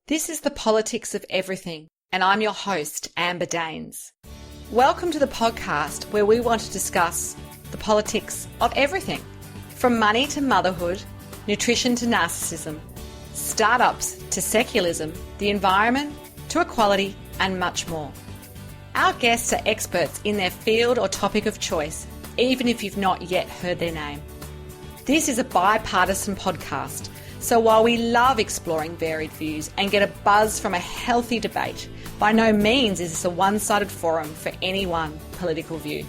This is the politics of everything, and I'm your host, Amber Daines. Welcome to the podcast where we want to discuss the politics of everything, from money to motherhood, nutrition to narcissism, startups to secularism, the environment to equality, and much more. Our guests are experts in their field or topic of choice, even if you've not yet heard their name. This is a bipartisan podcast, so while we love exploring varied views and get a buzz from a healthy debate, by no means is this a one-sided forum for any one political view.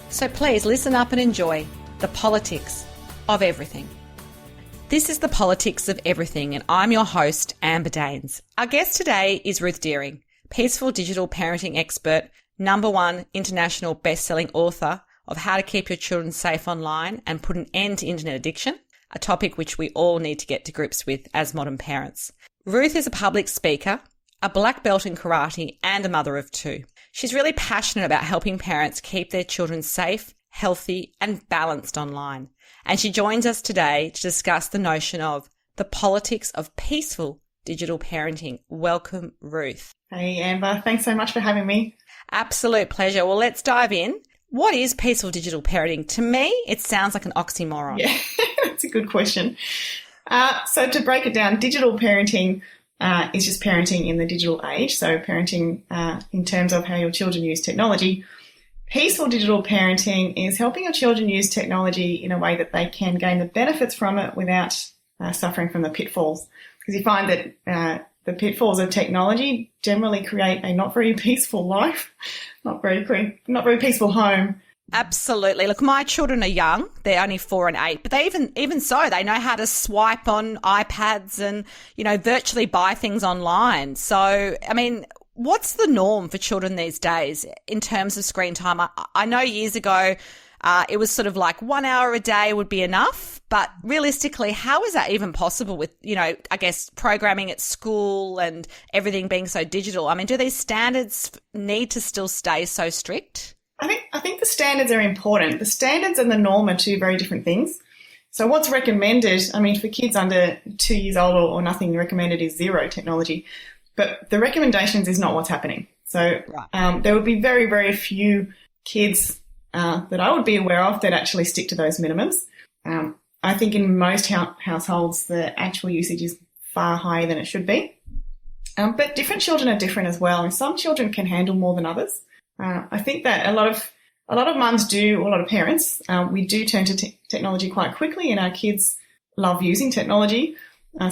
So please listen up and enjoy the politics of everything. This is the politics of everything, and I'm your host, Amber Daines. Our guest today is Ruth Dearing, peaceful digital parenting expert, #1 international best-selling author of How to Keep Your Children Safe Online and Put an End to Internet Addiction, a topic which we all need to get to grips with as modern parents. Ruth is a public speaker, a black belt in karate, and a mother of 2. She's really passionate about helping parents keep their children safe, healthy, and balanced online. And she joins us today to discuss the notion of the politics of peaceful digital parenting. Welcome, Ruth. Hey, Amber. Thanks so much for having me. Absolute pleasure. Well, let's dive in. What is peaceful digital parenting? To me, it sounds like an oxymoron. Yeah, that's a good question. So to break it down, digital parenting is just parenting in the digital age. So parenting in terms of how your children use technology. Peaceful digital parenting is helping your children use technology in a way that they can gain the benefits from it without suffering from the pitfalls. Because you find that the pitfalls of technology generally create a not very peaceful life, not very peaceful home. Absolutely. Look, my children are young. They're only 4 and 8, but they even so, they know how to swipe on iPads and, virtually buy things online. So, I mean, what's the norm for children these days in terms of screen time? I know years ago, it was sort of like 1 hour a day would be enough, but realistically, how is that even possible with, I guess, programming at school and everything being so digital? I mean, do these standards need to still stay so strict? I think the standards are important. The standards and the norm are two very different things. So what's recommended, for kids under 2 years old or nothing, recommended is zero technology. But the recommendations is not what's happening. So there would be very, very few kids that I would be aware of that actually stick to those minimums. I think in most households, the actual usage is far higher than it should be. But different children are different as well. And some children can handle more than others. I think that a lot of mums do, a lot of parents, we do turn to technology quite quickly, and our kids love using technology.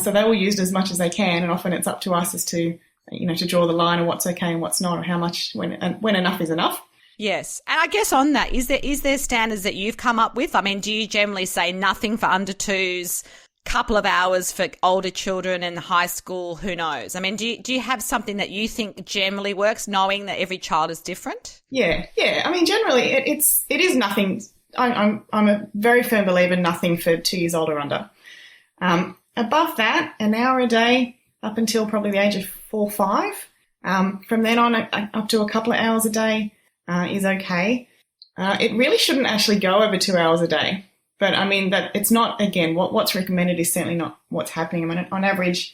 So they will use it as much as they can, and often it's up to us as to, to draw the line of what's okay and what's not, or how much, when enough is enough. Yes. And I guess on that, is there standards that you've come up with? I mean, do you generally say nothing for under 2s, couple of hours for older children in high school? Who knows? I mean, do you have something that you think generally works, knowing that every child is different? Yeah. I mean, generally it is nothing. I'm a very firm believer, nothing for 2 years old or under. Above that, an hour a day up until probably the age of 4 or 5. From then on, up to a couple of hours a day is okay. It really shouldn't actually go over 2 hours a day. But I mean, that it's not, again, what's recommended is certainly not what's happening. I mean, on average,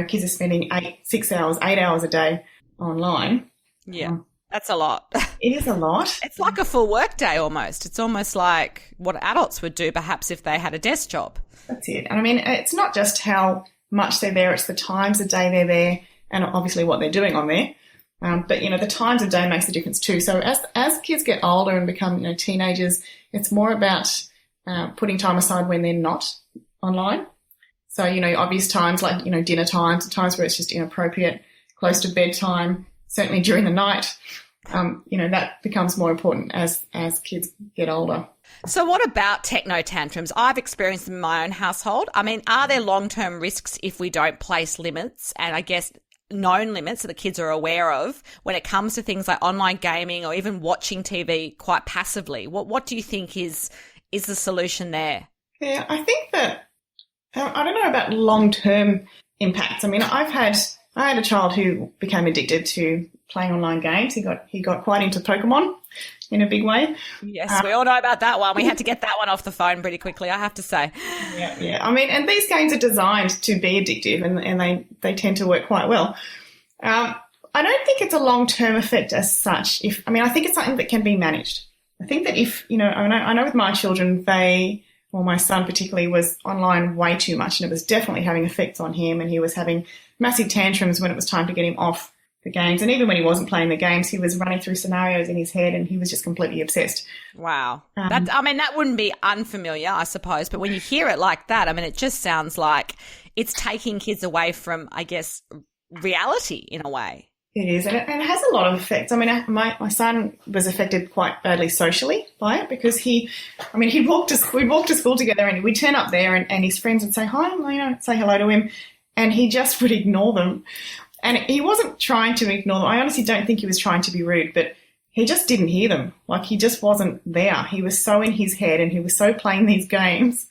kids are spending 8 hours a day online. Yeah, that's a lot. It is a lot. It's like a full work day almost. It's almost like what adults would do perhaps if they had a desk job. That's it. And I mean, it's not just how much they're there, it's the times of day they're there and obviously what they're doing on there. But, the times of day makes a difference too. So as kids get older and become, teenagers, it's more about putting time aside when they're not online. So, obvious times like, dinner times where it's just inappropriate, close to bedtime, certainly during the night, that becomes more important as kids get older. So what about techno tantrums? I've experienced them in my own household. I mean, are there long-term risks if we don't place limits, and I guess known limits that the kids are aware of when it comes to things like online gaming or even watching TV quite passively? What do you think is the solution there? Yeah, I think that, I don't know about long-term impacts. I mean, I've had I had a child who became addicted to playing online games. He got quite into Pokemon in a big way. Yes, we all know about that one. We had to get that one off the phone pretty quickly, I have to say. Yeah. I mean, and these games are designed to be addictive, and they tend to work quite well. I don't think it's a long-term effect as such. I think it's something that can be managed. I think that I know with my children, my son particularly was online way too much, and it was definitely having effects on him, and he was having massive tantrums when it was time to get him off the games. And even when he wasn't playing the games, he was running through scenarios in his head, and he was just completely obsessed. Wow. That wouldn't be unfamiliar, I suppose, but when you hear it like that, it just sounds like it's taking kids away from, I guess, reality in a way. It is, and it has a lot of effects. My son was affected quite badly socially by it, because we'd walk to school together, and we'd turn up there, and his friends would say hi, say hello to him, and he just would ignore them. And he wasn't trying to ignore them. I honestly don't think he was trying to be rude, but he just didn't hear them. Like, he just wasn't there. He was so in his head, and he was so playing these games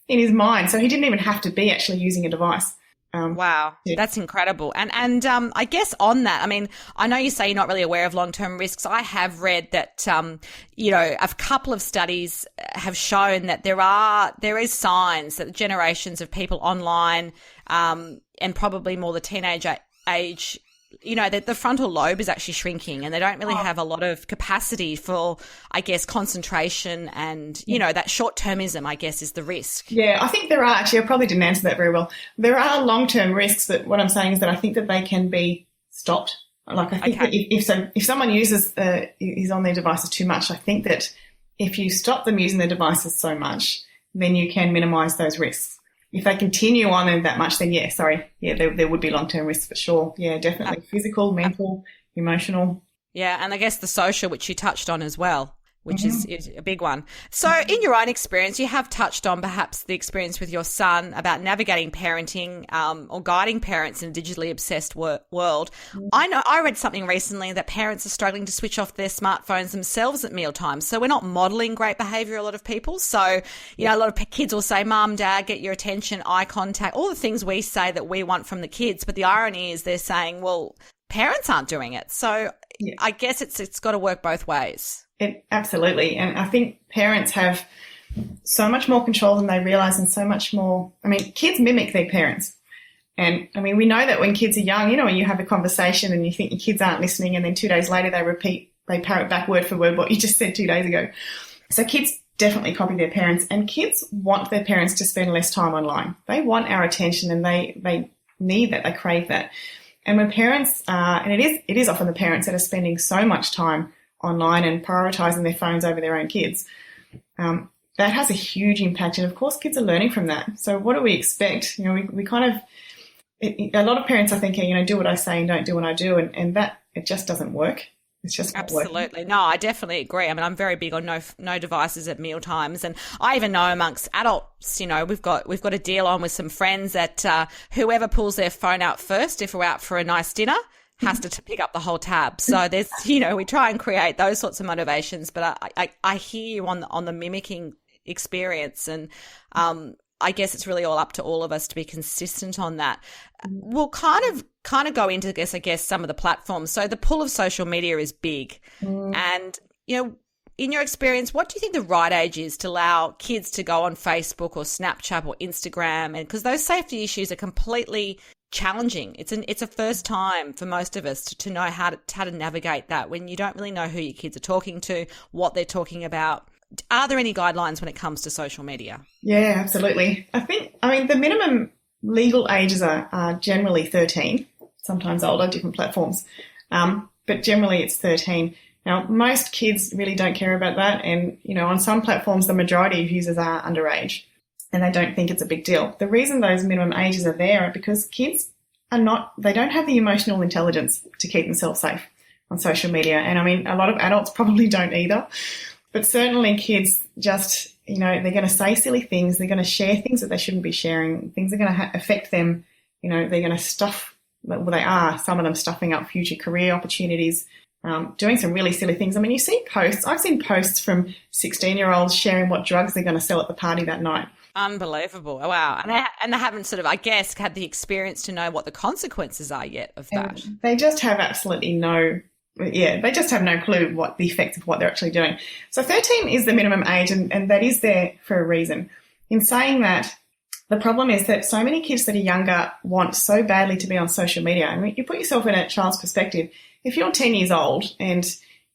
in his mind, so he didn't even have to be actually using a device. Wow, yeah. That's incredible. And I guess on that, I know you say you're not really aware of long-term risks. I have read that, a couple of studies have shown that there is signs that the generations of people online, and probably more the teenage age, that the frontal lobe is actually shrinking, and they don't really have a lot of capacity for, I guess, concentration, and, that short-termism, I guess, is the risk. Yeah, I think there are actually. I probably didn't answer that very well. There are long-term risks, but what I'm saying is that I think that they can be stopped. Like, I think that if someone is on their devices too much, I think that if you stop them using their devices so much, then you can minimise those risks. If they continue on in that much, then there would be long-term risks for sure. Yeah, definitely. Physical, mental, emotional. Yeah, and I guess the social, which you touched on as well, which is a big one. So in your own experience, you have touched on perhaps the experience with your son about navigating parenting, or guiding parents in a digitally obsessed world. I read something recently that parents are struggling to switch off their smartphones themselves at mealtimes. So we're not modeling great behavior, a lot of people. So, a lot of kids will say, Mum, Dad, get your attention, eye contact, all the things we say that we want from the kids. But the irony is they're saying, well, parents aren't doing it. So I guess it's got to work both ways. Absolutely. And I think parents have so much more control than they realise, and so much more. Kids mimic their parents. And we know that when kids are young, when you have a conversation and you think your kids aren't listening, and then 2 days later they parrot back word for word what you just said 2 days ago. So kids definitely copy their parents, and kids want their parents to spend less time online. They want our attention, and they need that, they crave that. And when parents and it is often the parents that are spending so much time online and prioritising their phones over their own kids, that has a huge impact. And of course, kids are learning from that. So what do we expect? We kind of, a lot of parents are thinking, do what I say and don't do what I do. And that, it just doesn't work. It's just not absolutely working. No, I definitely agree. I'm very big on no devices at meal times, and I even know amongst adults, we've got a deal on with some friends that whoever pulls their phone out first, if we're out for a nice dinner, has to pick up the whole tab. So there's, we try and create those sorts of motivations. But I hear you on the mimicking experience, and I guess it's really all up to all of us to be consistent on that. We'll kind of go into I guess some of the platforms. So the pull of social media is big, and in your experience, what do you think the right age is to allow kids to go on Facebook or Snapchat or Instagram? And because those safety issues are completely challenging. It's a first time for most of us to know how to navigate that when you don't really know who your kids are talking to, what they're talking about. Are there any guidelines when it comes to social media? Yeah, absolutely. The minimum legal ages are generally 13, sometimes older, different platforms. But generally it's 13. Now, most kids really don't care about that. And, on some platforms, the majority of users are underage, and they don't think it's a big deal. The reason those minimum ages are there are because kids they don't have the emotional intelligence to keep themselves safe on social media. And a lot of adults probably don't either. But certainly kids just, they're going to say silly things. They're going to share things that they shouldn't be sharing. Things are going to affect them. They're going to stuff, well, they are, some of them stuffing up future career opportunities, doing some really silly things. You see posts. I've seen posts from 16-year-olds sharing what drugs they're going to sell at the party that night. Unbelievable. Wow. And they haven't sort of, I guess, had the experience to know what the consequences are yet of that. They just have absolutely they just have no clue what the effects of what they're actually doing. So 13 is the minimum age, and that is there for a reason. In saying that, the problem is that so many kids that are younger want so badly to be on social media. I mean, you put yourself in a child's perspective. If you're 10 years old and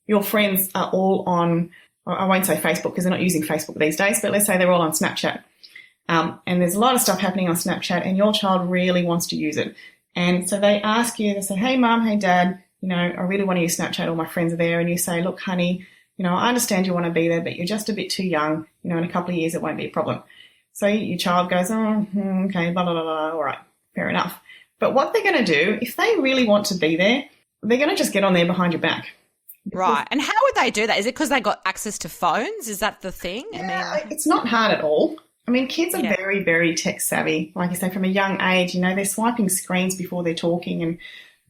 your friends are all on, I won't say Facebook because they're not using Facebook these days, but let's say they're all on Snapchat. And there's a lot of stuff happening on Snapchat and your child really wants to use it. And so they ask you, they say, hey, mum, hey, dad, I really want to use Snapchat. All my friends are there. And you say, look, honey, I understand you want to be there, but you're just a bit too young. In a couple of years, it won't be a problem. So your child goes, oh, okay, blah, blah, blah, blah. All right, fair enough. But what they're going to do, if they really want to be there, they're going to just get on there behind your back. Right. And how would they do that? Is it because they got access to phones? Is that the thing? Yeah, it's not hard at all. I mean, kids are very, very tech savvy. Like I say, from a young age, they're swiping screens before they're talking and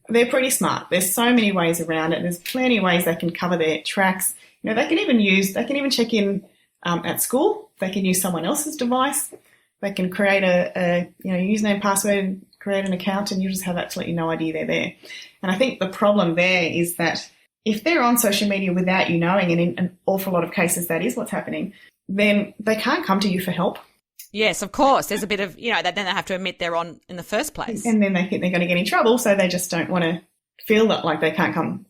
they're pretty smart. There's so many ways around it. There's plenty of ways they can cover their tracks. They can even check in at school. They can use someone else's device. They can create a username, password, create an account, and you just have absolutely no idea they're there. And I think the problem there is that if they're on social media without you knowing, and in an awful lot of cases that is what's happening, then they can't come to you for help. Yes, of course. There's a bit of, then they have to admit they're on in the first place. And then they think they're going to get in trouble, so they just don't want to feel that like they can't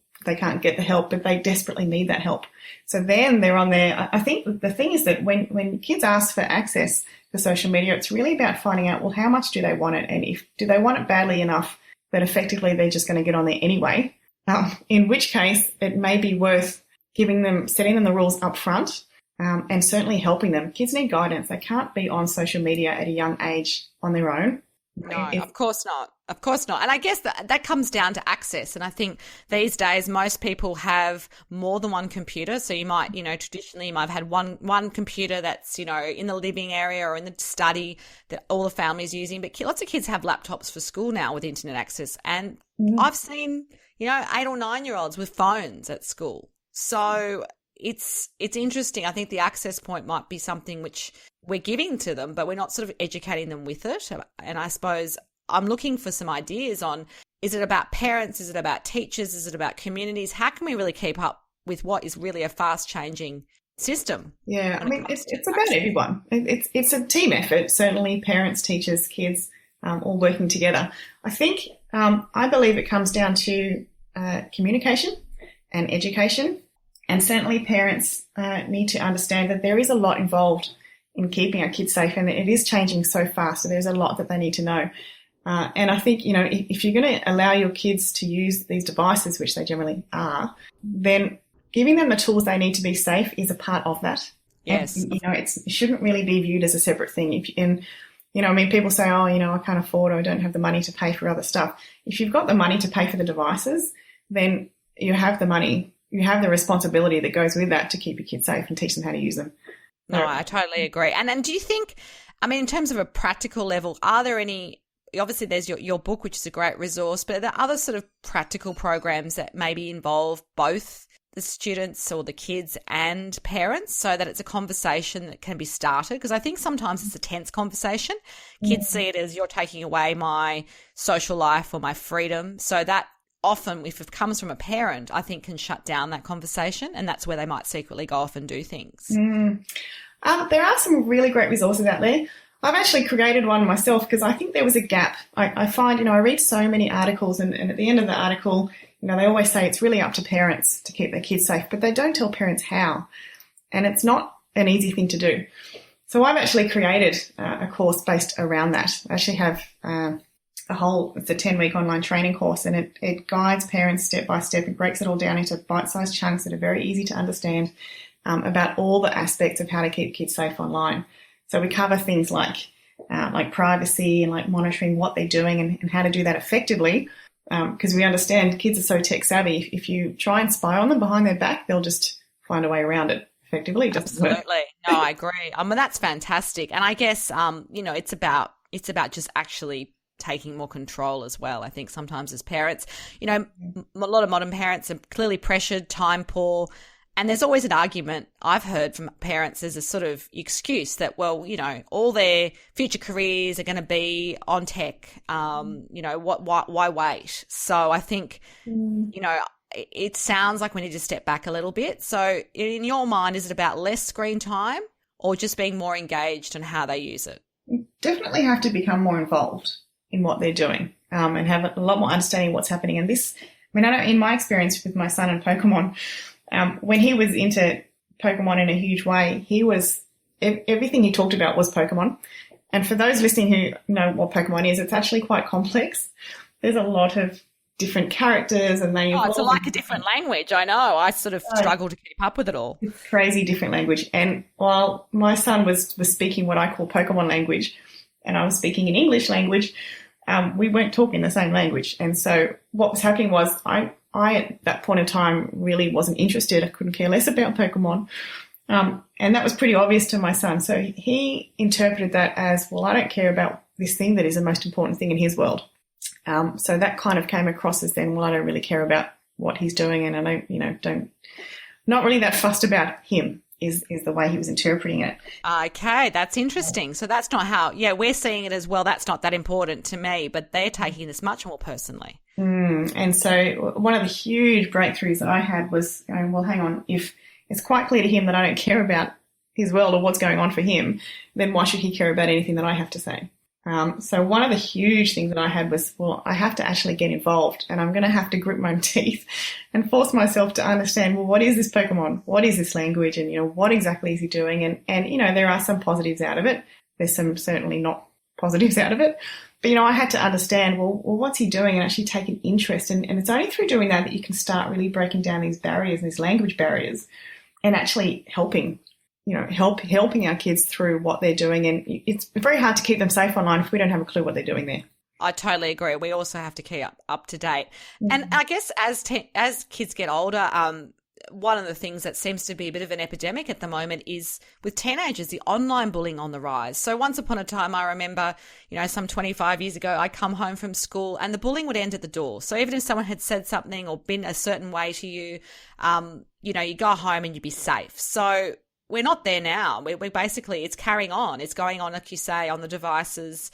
get the help, but they desperately need that help. So then they're on there. I think the thing is that when kids ask for access to social media, it's really about finding out, well, how much do they want it? And do they want it badly enough that effectively they're just going to get on there anyway? In which case it may be worth setting them the rules up front, and certainly helping them. Kids need guidance. They can't be on social media at a young age on their own. No, of course not. Of course not. And I guess that comes down to access. And I think these days most people have more than one computer. So you might, traditionally you might have had one computer that's, in the living area or in the study that all the family's using. But lots of kids have laptops for school now with internet access. And I've seen, 8 or 9-year-olds with phones at school. So it's interesting. I think the access point might be something which we're giving to them, but we're not sort of educating them with it. And I suppose I'm looking for some ideas on, is it about parents? Is it about teachers? Is it about communities? How can we really keep up with what is really a fast changing system? Yeah, I mean, it's about everyone. It's a team effort, certainly parents, teachers, kids, all working together. I think, I believe it comes down to communication and education. And certainly parents need to understand that there is a lot involved in keeping our kids safe, and it is changing so fast. So there's a lot that they need to know. And I think, if you're going to allow your kids to use these devices, which they generally are, then giving them the tools they need to be safe is a part of that. Yes. And, it shouldn't really be viewed as a separate thing. People say, I can't afford, or I don't have the money to pay for other stuff. If you've got the money to pay for the devices, then you have the money. You have the responsibility that goes with that to keep your kids safe and teach them how to use them. No, I totally agree. And do you think, in terms of a practical level, are there any, obviously there's your book, which is a great resource, but are there other sort of practical programs that maybe involve both the students or the kids and parents so that it's a conversation that can be started? Because I think sometimes it's a tense conversation. Kids see it as you're taking away my social life or my freedom. So that often, if it comes from a parent, I think can shut down that conversation, and that's where they might secretly go off and do things. There are some really great resources out there. I've actually created one myself because I think there was a gap. I find, I read so many articles, and at the end of the article, they always say it's really up to parents to keep their kids safe, but they don't tell parents how, and it's not an easy thing to do. So I've actually created a course based around that. I actually have it's a 10-week online training course, and it guides parents step by step. It breaks it all down into bite-sized chunks that are very easy to understand about all the aspects of how to keep kids safe online. So we cover things like privacy and like monitoring what they're doing and how to do that effectively, because we understand kids are so tech savvy. If you try and spy on them behind their back, they'll just find a way around it effectively. Absolutely. No, I agree. That's fantastic. And I guess, it's about just actually taking more control as well. I think sometimes as parents, a lot of modern parents are clearly pressured, time poor, And there's always an argument I've heard from parents as a sort of excuse that, well, all their future careers are going to be on tech. Why wait? So I think, it sounds like we need to step back a little bit. So in your mind, is it about less screen time or just being more engaged in how they use it? You definitely have to become more involved in what they're doing, and have a lot more understanding of what's happening. And this, I know in my experience with my son and Pokemon, when he was into Pokemon in a huge way, everything he talked about was Pokemon. And for those listening who know what Pokemon is, it's actually quite complex. There's a lot of different characters and they it's like a different language. I know. I sort of struggle to keep up with it all. It's crazy different language. And while my son was speaking what I call Pokemon language and I was speaking an English language, we weren't talking the same language. And so what was happening was I at that point in time really wasn't interested. I couldn't care less about Pokemon. And that was pretty obvious to my son. So he interpreted that as, well, I don't care about this thing that is the most important thing in his world. So that kind of came across as then, well, I don't really care about what he's doing and I not really that fussed about him is the way he was interpreting it. Okay, that's interesting. So that's not how, we're seeing it as, well, that's not that important to me, but they're taking this much more personally. And so one of the huge breakthroughs that I had was going, well, hang on, if it's quite clear to him that I don't care about his world or what's going on for him, then why should he care about anything that I have to say? So one of the huge things that I had was, well, I have to actually get involved and I'm going to have to grit my teeth and force myself to understand, well, what is this Pokemon? What is this language? And, what exactly is he doing? And there are some positives out of it. There's some certainly not positives out of it. But, I had to understand, well, what's he doing and actually take an interest. And it's only through doing that you can start really breaking down these barriers, these language barriers, and actually helping our kids through what they're doing. And it's very hard to keep them safe online if we don't have a clue what they're doing there. I totally agree. We also have to keep up to date. Mm-hmm. And I guess as kids get older, one of the things that seems to be a bit of an epidemic at the moment is with teenagers, the online bullying on the rise. So once upon a time, I remember, some 25 years ago, I'd come home from school and the bullying would end at the door. So even if someone had said something or been a certain way to you, you go home and you'd be safe. So we're not there now. We basically, it's carrying on. It's going on, like you say, on the devices.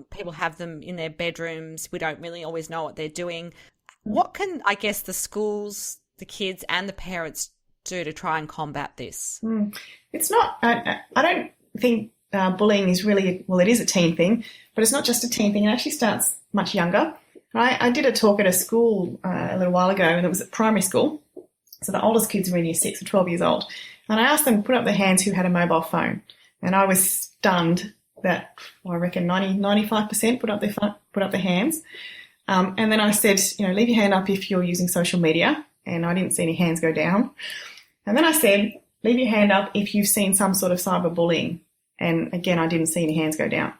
People have them in their bedrooms. We don't really always know what they're doing. What can, I guess, the schools, the kids and the parents do to try and combat this? It's not, I don't think bullying is really, well, it is a teen thing, but it's not just a teen thing. It actually starts much younger. I did a talk at a school a little while ago, and it was at primary school. So the oldest kids were in year 6 or 12 years old. And I asked them to put up their hands who had a mobile phone. And I was stunned that, I reckon 95% put up their hands. And then I said, leave your hand up if you're using social media. And I didn't see any hands go down. And then I said, leave your hand up if you've seen some sort of cyberbullying. And again, I didn't see any hands go down.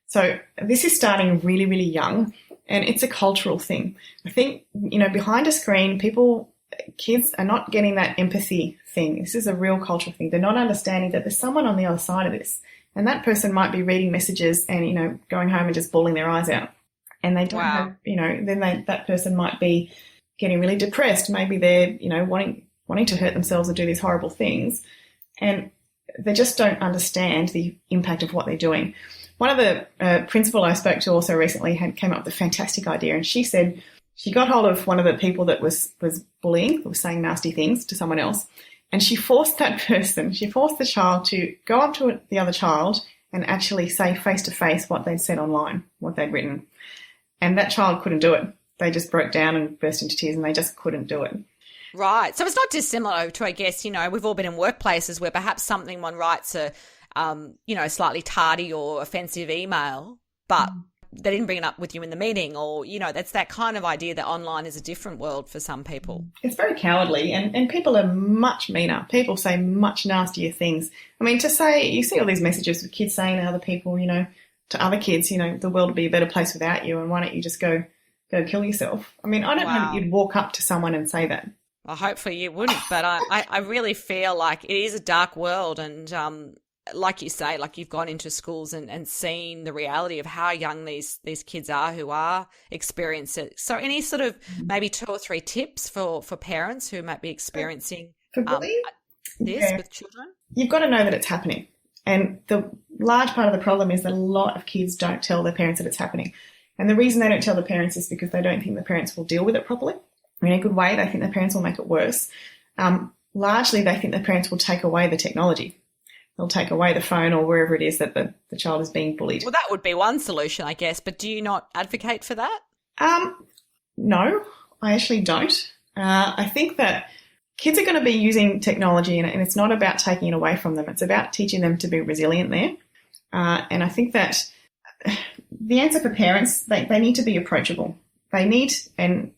So this is starting really, really young. And it's a cultural thing. I think, behind a screen, kids are not getting that empathy thing. This is a real cultural thing. They're not understanding that there's someone on the other side of this. And that person might be reading messages and, going home and just bawling their eyes out. And they don't have, then that person might be getting really depressed. Maybe they're, wanting to hurt themselves or do these horrible things. And they just don't understand the impact of what they're doing. One of the principal I spoke to also recently came up with a fantastic idea. And she said, she got hold of one of the people that was bullying, who was saying nasty things to someone else, and she forced the child to go up to the other child and actually say face-to-face what they'd said online, what they'd written. And that child couldn't do it. They just broke down and burst into tears and they just couldn't do it. Right. So it's not dissimilar to, I guess, we've all been in workplaces where perhaps something one writes a, slightly tardy or offensive email, but they didn't bring it up with you in the meeting, or, that's that kind of idea that online is a different world for some people. It's very cowardly, and people are much meaner. People say much nastier things. I mean, to say, you see all these messages of kids saying to other people, to other kids, the world would be a better place without you, and why don't you just go kill yourself? I mean, I don't know that you'd walk up to someone and say that. Well, hopefully you wouldn't, but I really feel like it is a dark world, and like you say, like you've gone into schools and seen the reality of how young these kids are who are experiencing it. So any sort of maybe 2 or 3 tips for parents who might be experiencing For bullying, with children? You've got to know that it's happening. And the large part of the problem is that a lot of kids don't tell their parents that it's happening. And the reason they don't tell the parents is because they don't think the parents will deal with it properly. In a good way, they think the parents will make it worse. Largely, they think the parents will take away the technology. They'll take away the phone or wherever it is that the child is being bullied. Well, that would be one solution, I guess. But do you not advocate for that? No, I actually don't. I think that kids are going to be using technology and it's not about taking it away from them. It's about teaching them to be resilient there. And I think that the answer for parents, they need to be approachable. And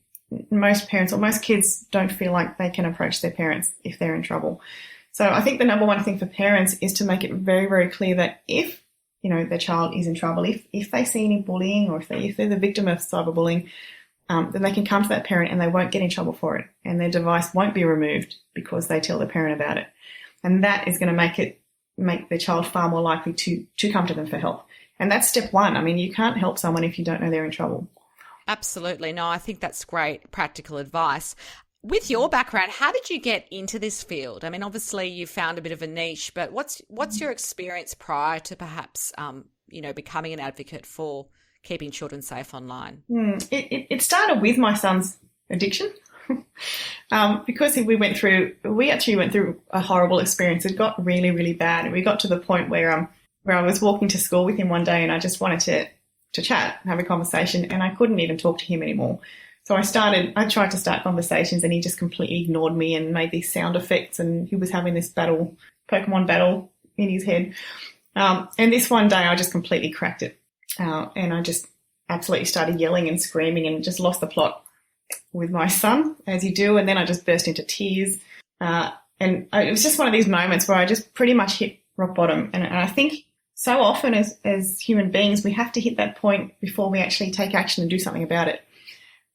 most parents or most kids don't feel like they can approach their parents if they're in trouble. So I think the number one thing for parents is to make it very, very clear that if, their child is in trouble, if they see any bullying or if they're the victim of cyberbullying, then they can come to that parent and they won't get in trouble for it. And their device won't be removed because they tell the parent about it. And that is going to make the child far more likely to come to them for help. And that's step one. I mean, you can't help someone if you don't know they're in trouble. Absolutely. No, I think that's great practical advice. With your background, how did you get into this field? I mean, obviously you found a bit of a niche, but what's your experience prior to perhaps, becoming an advocate for keeping children safe online? It started with my son's addiction. Because we actually went through a horrible experience. It got really, really bad. And we got to the point where I was walking to school with him one day and I just wanted to chat, have a conversation, and I couldn't even talk to him anymore. So I tried to start conversations and he just completely ignored me and made these sound effects, and he was having this Pokemon battle in his head. And this one day I just completely cracked it. And I just absolutely started yelling and screaming and just lost the plot with my son, as you do. And then I just burst into tears. It was just one of these moments where I just pretty much hit rock bottom. And I think so often as human beings, we have to hit that point before we actually take action and do something about it.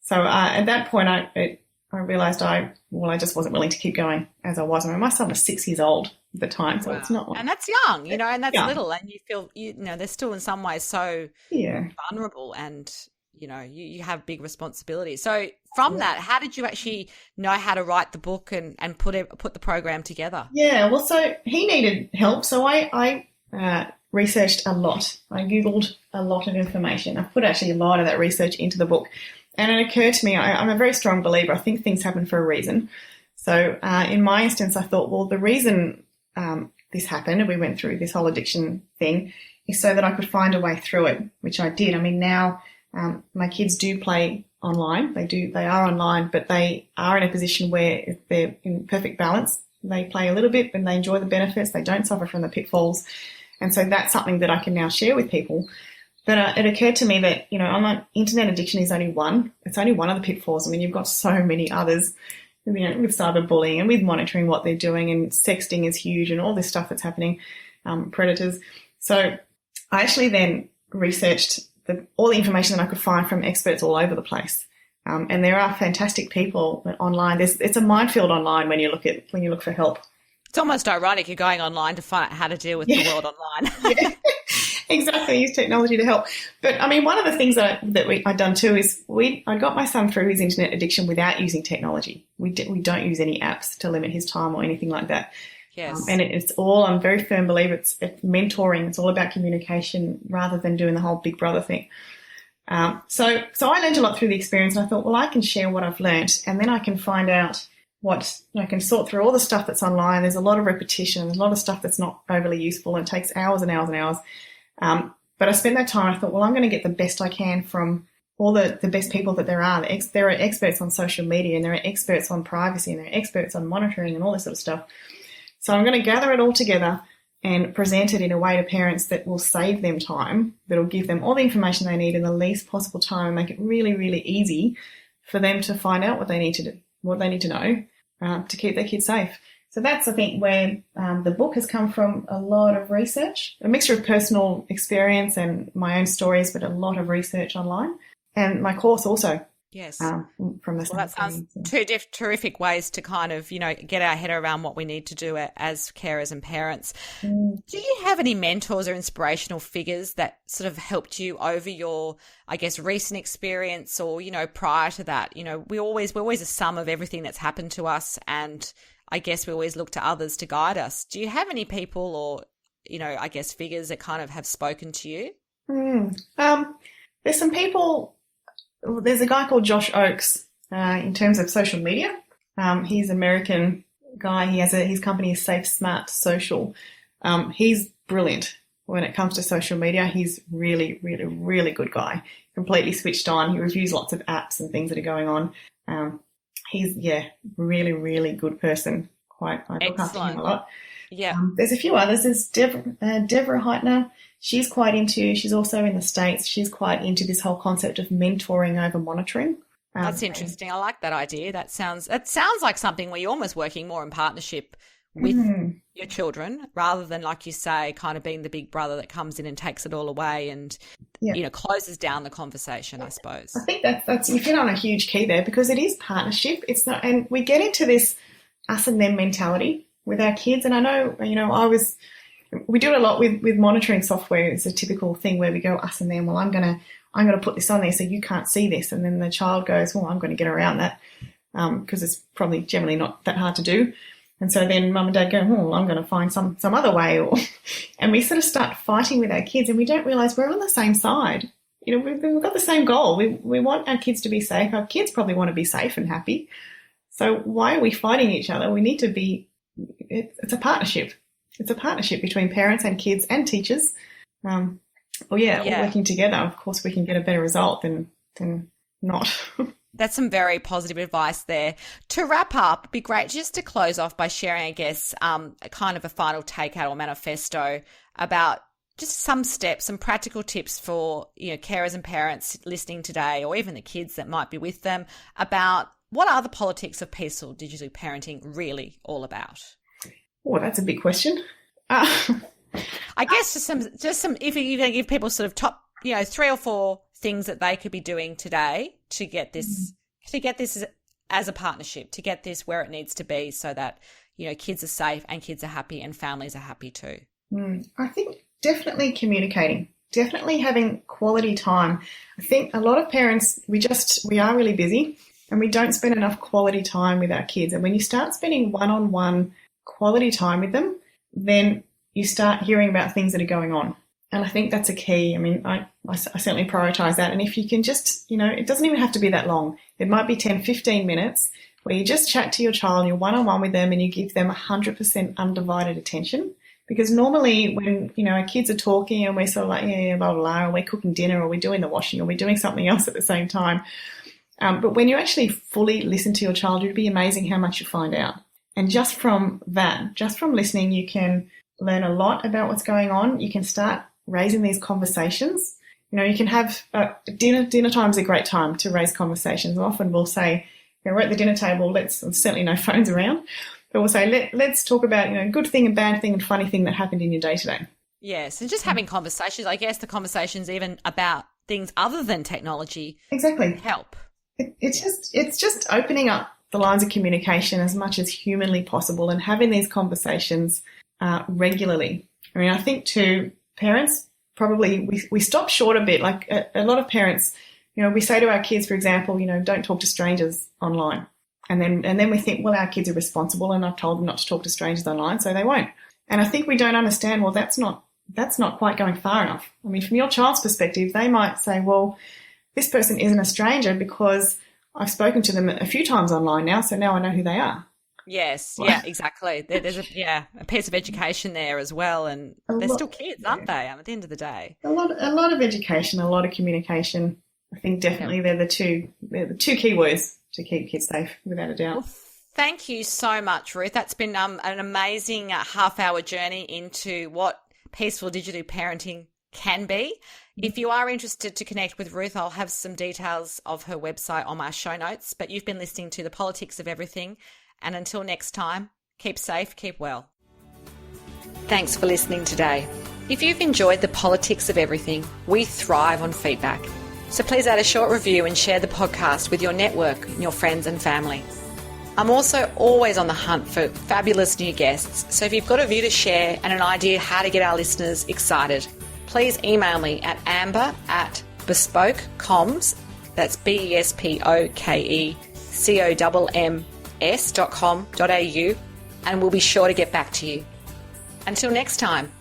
So at that point, I realised I just wasn't willing to keep going as I was. I mean, my son was 6 years old at the time, so It's not like... And that's young, and that's little, and you feel, they're still in some ways so vulnerable, and, you have big responsibilities. So from that, how did you actually know how to write the book and put the program together? Yeah, well, so he needed help, so I researched a lot. I Googled a lot of information. I put actually a lot of that research into the book. And it occurred to me, I'm a very strong believer. I think things happen for a reason. So in my instance, I thought, well, the reason this happened and we went through this whole addiction thing is so that I could find a way through it, which I did. I mean, now my kids do play online. They are online, but they are in a position where they're in perfect balance. They play a little bit and they enjoy the benefits. They don't suffer from the pitfalls. And so that's something that I can now share with people. But it occurred to me that, online internet addiction is only one. It's only one of the pitfalls. I mean, you've got so many others, with cyberbullying and with monitoring what they're doing, and sexting is huge and all this stuff that's happening, predators. So I actually then researched all the information that I could find from experts all over the place. And there are fantastic people online. It's a minefield online when you look for help. It's almost ironic you're going online to find out how to deal with the world online. Yeah. Exactly, use technology to help. But I mean, one of the things that I'd done too is I got my son through his internet addiction without using technology. We don't use any apps to limit his time or anything like that. Yes. And it's all, I'm a very firm believer, it's mentoring. It's all about communication rather than doing the whole Big Brother thing. So I learned a lot through the experience, and I thought, well, I can share what I've learned, and then I can find out I can sort through all the stuff that's online. There's a lot of repetition. There's a lot of stuff that's not overly useful and takes hours and hours and hours. But I spent that time, I thought, well, I'm going to get the best I can from all the best people that there are. There are experts on social media, and there are experts on privacy, and there are experts on monitoring and all this sort of stuff. So I'm going to gather it all together and present it in a way to parents that will save them time, that will give them all the information they need in the least possible time, and make it really, really easy for them to find out what they need to do, what they need to know to keep their kids safe. So that's, I think, where the book has come from. A lot of research, a mixture of personal experience and my own stories, but a lot of research online. And my course also. Yes. From the Well, that sounds two terrific ways to kind of, get our head around what we need to do as carers and parents. Do you have any mentors or inspirational figures that sort of helped you over your, I guess, recent experience or, prior to that? We're always a sum of everything that's happened to us, and I guess we always look to others to guide us. Do you have any people or, I guess, figures that kind of have spoken to you? There's some people. There's a guy called Josh Oakes in terms of social media. He's an American guy. His company is Safe Smart Social. He's brilliant when it comes to social media. He's really, really, really good guy. Completely switched on. He reviews lots of apps and things that are going on. He's, really, really good person. I look after him a lot. Yeah. There's a few others. There's Deborah Heitner. She's also in the States, she's quite into this whole concept of mentoring over monitoring. That's interesting. I like that idea. That sounds like something where you're almost working more in partnership with your children rather than, like you say, kind of being the big brother that comes in and takes it all away and, closes down the conversation, I suppose. I think that's you hit on a huge key there, because it is partnership. It's not, and we get into this us and them mentality with our kids. And I know, we do it a lot with monitoring software. It's a typical thing where we go us and them. Well, I'm going to put this on there so you can't see this. And then the child goes, well, I'm going to get around that because it's probably generally not that hard to do. And so then mum and dad go, well, I'm going to find some other way. And we sort of start fighting with our kids, and we don't realise we're on the same side. We've got the same goal. We want our kids to be safe. Our kids probably want to be safe and happy. So why are we fighting each other? We need to be – it's a partnership. It's a partnership between parents and kids and teachers. All working together. Of course, we can get a better result than not. That's some very positive advice there. To wrap up, it'd be great just to close off by sharing, I guess, kind of a final takeout or manifesto about just some steps, some practical tips for, carers and parents listening today, or even the kids that might be with them, about what are the politics of peaceful digital parenting really all about? Oh, that's a big question. I guess just some. If you're going to give people sort of top, 3 or 4 things that they could be doing today to get this, as a partnership, to get this where it needs to be, so that kids are safe and kids are happy and families are happy too. I think definitely communicating, definitely having quality time. I think a lot of parents we are really busy and we don't spend enough quality time with our kids. And when you start spending one-on-one quality time with them, then you start hearing about things that are going on. And I think that's a key. I mean, I certainly prioritise that. And if you can just, it doesn't even have to be that long. It might be 10, 15 minutes where you just chat to your child, you're one-on-one with them and you give them 100% undivided attention. Because normally when, our kids are talking and we're sort of like, blah, blah, blah, or we're cooking dinner or we're doing the washing or we're doing something else at the same time. But when you actually fully listen to your child, it'd be amazing how much you find out. And just from listening, you can learn a lot about what's going on. You can start raising these conversations. You can have dinner time is a great time to raise conversations. Often we'll say, we're at the dinner table, certainly no phones around, but we'll say, let's talk about, good thing and bad thing and funny thing that happened in your day today. Yes, and just having conversations. I guess the conversations even about things other than technology exactly help. It's just opening up the lines of communication as much as humanly possible and having these conversations regularly. I mean, I think too, parents probably, we stop short a bit. Like a lot of parents, we say to our kids, for example, don't talk to strangers online. And then we think, well, our kids are responsible and I've told them not to talk to strangers online, so they won't. And I think we don't understand, well, that's not quite going far enough. I mean, from your child's perspective, they might say, well, this person isn't a stranger because I've spoken to them a few times online now, so now I know who they are. Yes, yeah, exactly. There's a piece of education there as well, and they're still kids, aren't they? At the end of the day, a lot of education, a lot of communication. I think definitely they're the two key words to keep kids safe, without a doubt. Well, thank you so much, Ruth. That's been an amazing half-hour journey into what peaceful digital parenting can be. If you are interested to connect with Ruth, I'll have some details of her website on my show notes. But you've been listening to The Politics of Everything. And until next time, keep safe, keep well. Thanks for listening today. If you've enjoyed The Politics of Everything, we thrive on feedback. So please add a short review and share the podcast with your network and your friends and family. I'm also always on the hunt for fabulous new guests, so if you've got a view to share and an idea how to get our listeners excited, please email me at amber@bespokecoms, that's BESPOKECOMMS.com.au, and we'll be sure to get back to you. Until next time.